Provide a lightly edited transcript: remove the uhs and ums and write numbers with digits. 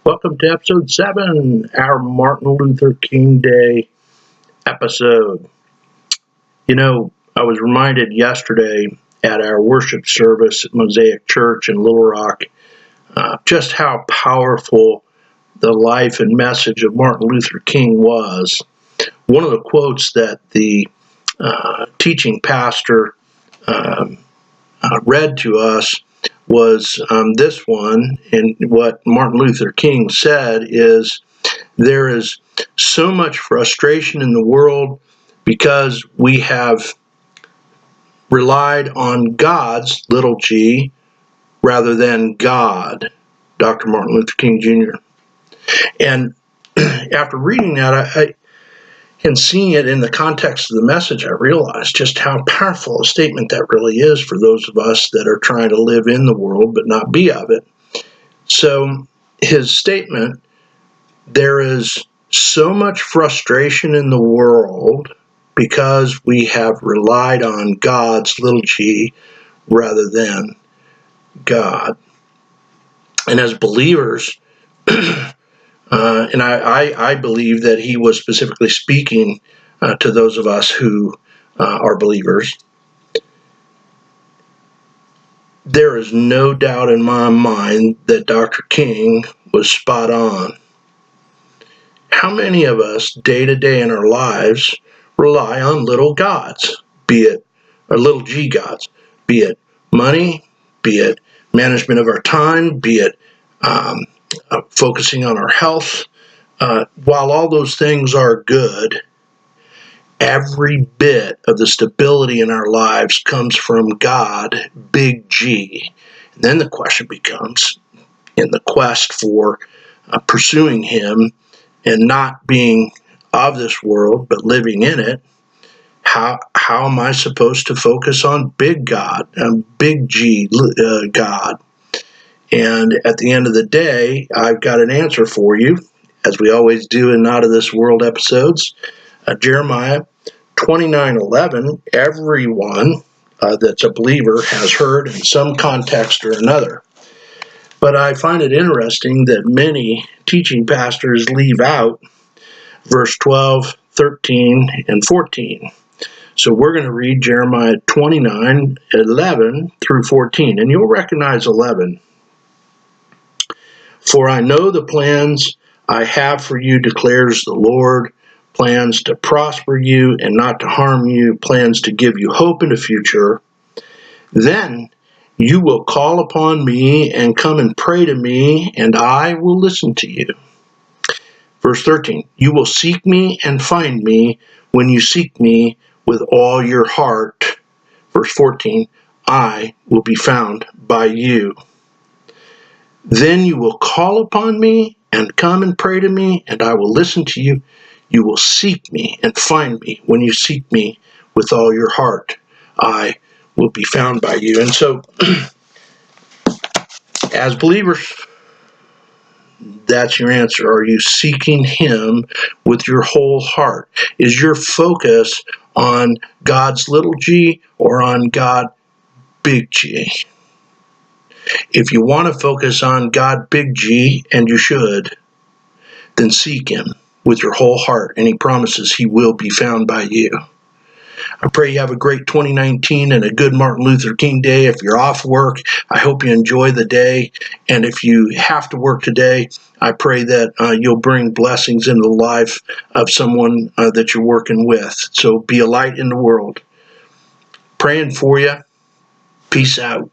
Welcome to episode 7, our Martin Luther King Day episode. I was reminded yesterday at our worship service at Mosaic Church in Little Rock just how powerful the life and message of Martin Luther King was. One of the quotes that the teaching pastor read to us was this one, and what Martin Luther King said is, there is so much frustration in the world because we have relied on God's, little g, rather than God, Dr. Martin Luther King Jr. And after reading that, and seeing it in the context of the message, I realized just how powerful a statement that really is for those of us that are trying to live in the world but not be of it. So his statement, there is so much frustration in the world because we have relied on God's, little g, rather than God. And as believers, and I believe that he was specifically speaking to those of us who are believers. There is no doubt in my mind that Dr. King was spot on. How many of us, day to day in our lives, rely on little gods, or little g gods, be it money, be it management of our time, be it focusing on our health? While all those things are good, every bit of the stability in our lives comes from God, big G. And then the question becomes, in the quest for pursuing Him and not being of this world but living in it, how am I supposed to focus on big God, big G God? And at the end of the day, I've got an answer for you, as we always do in Not of This World episodes. Jeremiah 29:11, everyone that's a believer has heard in some context or another. But I find it interesting that many teaching pastors leave out verse 12, 13, and 14. So we're going to read Jeremiah 29:11 through 14, and you'll recognize 11. For I know the plans I have for you, declares the Lord, plans to prosper you and not to harm you, plans to give you hope in the future. Then you will call upon me and come and pray to me, and I will listen to you. Verse 13, you will seek me and find me when you seek me with all your heart. Verse 14, I will be found by you. Then you will call upon me and come and pray to me, and I will listen to you. You will seek me and find me when you seek me with all your heart. I will be found by you. And so, as believers, that's your answer. Are you seeking Him with your whole heart? Is your focus on God's little g or on God, big G? If you want to focus on God, big G, and you should, then seek Him with your whole heart, and He promises He will be found by you. I pray you have a great 2019 and a good Martin Luther King Day. If you're off work, I hope you enjoy the day. And if you have to work today, I pray that you'll bring blessings into the life of someone that you're working with. So be a light in the world. Praying for you. Peace out.